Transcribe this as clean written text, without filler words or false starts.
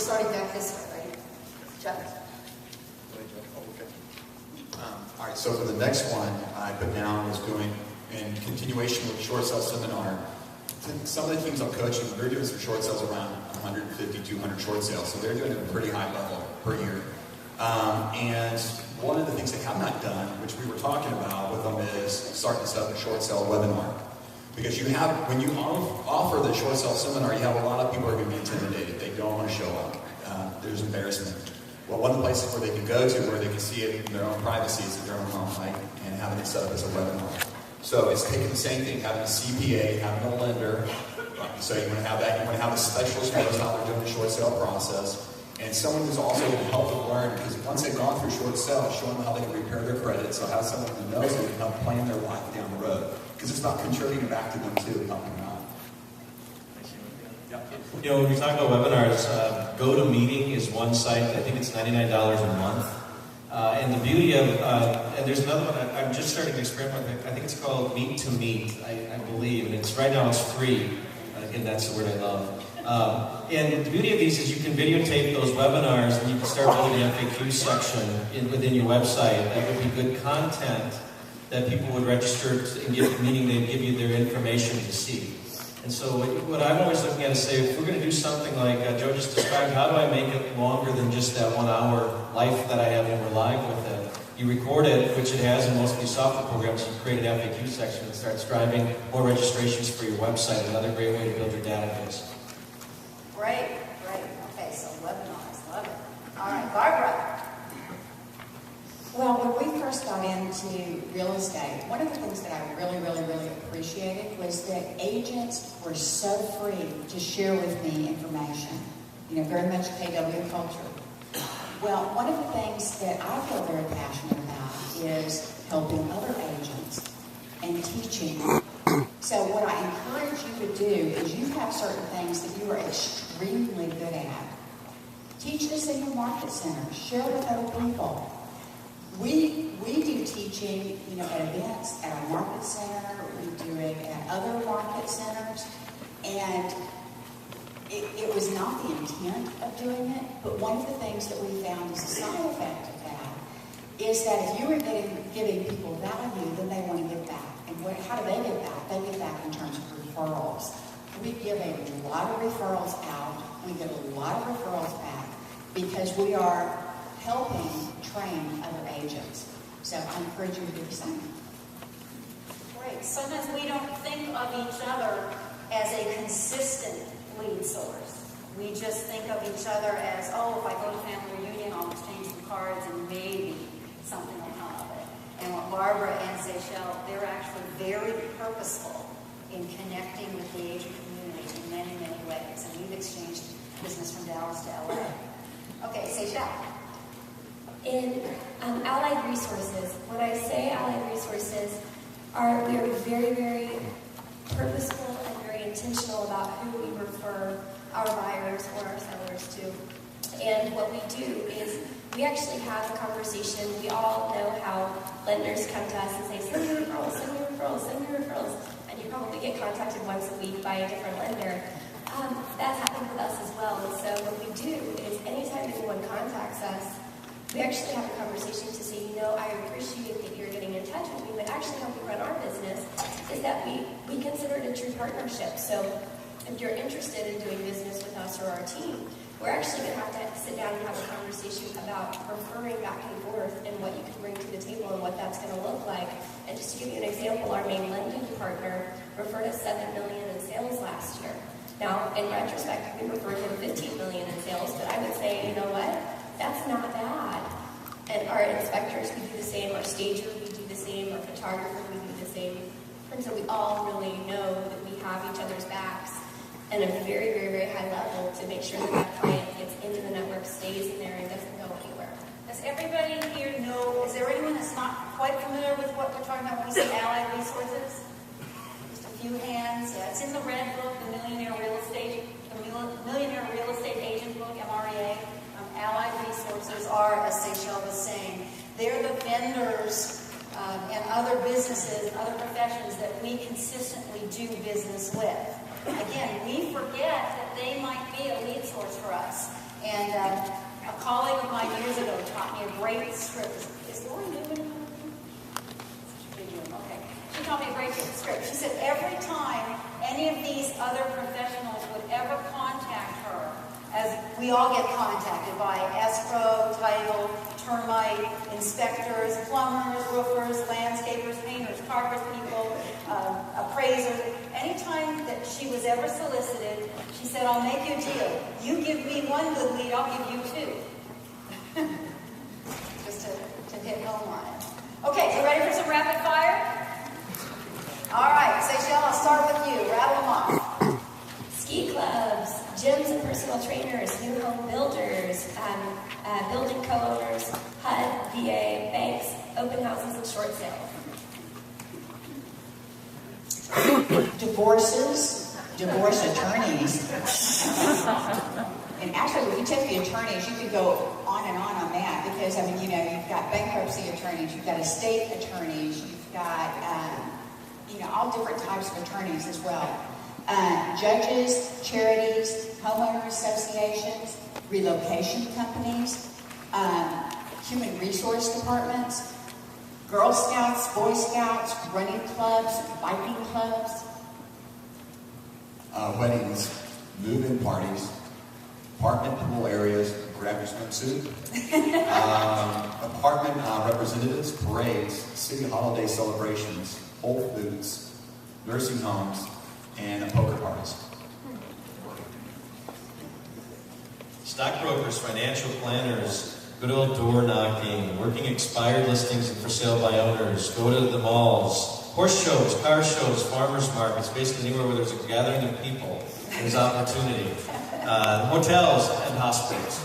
starting back this way, right? Chuck? All right, so for the next one I put down was doing, in continuation with short sale seminar, some of the teams I'm coaching, they're doing some short sales around 150, 200 short sales, so they're doing it at a pretty high level per year. And one of the things they have not done, which we were talking about with them, is starting to set up a short sale webinar. Because you have, when you offer the short sale seminar, you have a lot of people who are going to be intimidated. They don't want to show up. There's embarrassment. Well, one of the places where they can go to, where they can see it in their own privacy, is in their own home, right? And having it set up as a webinar. So it's taking the same thing, having a CPA, having a lender. So you want to have that. You want to have a specialist who knows how they're doing the short sale process. And someone who's also going to help them learn, because once they've gone through short sale, show them how they can repair their credit. So have someone who knows they can help plan their life down the road. Because it's about contributing back to them too, helping them out. You know, when we talk about webinars, GoToMeeting is one site. I think it's $99 a month. And the beauty of, and there's another one I'm just starting to experiment with. I think it's called Meet to Meet, I believe. And it's right now it's free. Again, that's the word I love. And the beauty of these is you can videotape those webinars and you can start building an FAQ section within your website. That would be good content that people would register and give, meaning they'd give you their information to see. And so what I'm always looking at is say, if we're going to do something like Joe just described, how do I make it longer than just that 1 hour life that I have when we're live with it? You record it, which it has in most of these software programs. You create an FAQ section that starts driving more registrations for your website. Another great way to build your database. Great. Okay, so webinars, love it. All right, Barbara. Well, when we first got into real estate, one of the things that I really appreciated was that agents were so free to share with me information. You know, very much KW culture. Well, one of the things that I feel very passionate about is helping other agents and teaching. So what I encourage you to do is you have certain things that you are extremely good at. Teach this in your market center. Share with other people. We do teaching, you know, at events, at our market center. We do it at other market centers. And it was not the intent of doing it, but one of the things that we found as a side effect of that is that if you were giving people value, then they want to give back. And how do they give back? They give back in terms of referrals. We give a lot of referrals out. We get a lot of referrals back because we are helping train other agents. So I encourage you to do the same. Great. Sometimes we don't think of each other as a consistent lead source. We just think of each other as, oh, if I go to family reunion, I'll exchange some cards and maybe something will come of it. And what Barbara and Seychelle, they're actually very purposeful in connecting with the agent community in many ways. And we've exchanged business from Dallas to LA. Okay, Seychelle. In allied resources, when I say allied resources, we are very purposeful and very intentional about who we refer our buyers or our sellers to. And what we do is we actually have a conversation. We all know how lenders come to us and say, send me referrals, send me referrals, send me referrals. And you probably get contacted once a week by a different lender. That's happened with us as well. And so what we do is anytime anyone contacts us, we actually have a conversation to say, you know, I appreciate that you're getting in touch with me, but actually how we run our business is that we consider it a true partnership. So if you're interested in doing business with us or our team, we're actually going to have to sit down and have a conversation about referring back and forth and what you can bring to the table and what that's going to look like. And just to give you an example, our main lending partner referred us $7 million in sales last year. Now, in retrospect, we referred him $15 million in sales, but I would say, you know what? That's not bad. And our inspectors, we do the same. Our stager, we do the same. Our photographer, we do the same. And so we all really know that we have each other's backs at a very high level to make sure that that client gets into the network, stays in there, and doesn't go anywhere. Does everybody here know, is there anyone that's not quite familiar with what we're talking about when we say allied resources? Just a few hands. Yeah, it's in the red book, the Millionaire Real Estate Agent book, MREA. Allied resources are, as Seychelle was saying, they're the vendors and other businesses, other professions that we consistently do business with. Again, we forget that they might be a lead source for us. And And a colleague of mine years ago taught me a great script. Is Lori moving? Okay. She taught me a great script. She said every time any of these other professionals would ever contact her, as we all get contacted by escrow, title, termite, inspectors, plumbers, roofers, landscapers, painters, carpet people, appraisers. Anytime that she was ever solicited, she said, I'll make you a deal. You give me one good lead, I'll give you two. Just to hit home on it. Okay, so ready for some rapid fire? All right, Seychelle, I'll start with you. Rattle them off. Ski clubs, gyms and personal trainers, new home builders, building co-owners, HUD, VA, banks, open houses, and short sales. Divorce attorneys. And actually, if you take the attorneys, you could go on that because, I mean, you know, you've got bankruptcy attorneys, you've got estate attorneys, you've got, all different types of attorneys as well. Judges, charities, homeowner associations, relocation companies, human resource departments, Girl Scouts, Boy Scouts, running clubs, biking clubs. Weddings, move-in parties, apartment pool areas, grab your swimsuit, apartment representatives, parades, city holiday celebrations, Whole Foods, nursing homes, and poker parties. Stockbrokers, financial planners, good old door knocking, working expired listings and for sale by owners, go to the malls, horse shows, car shows, farmers markets, basically anywhere where there's a gathering of people, there's opportunity. Hotels and hospitals.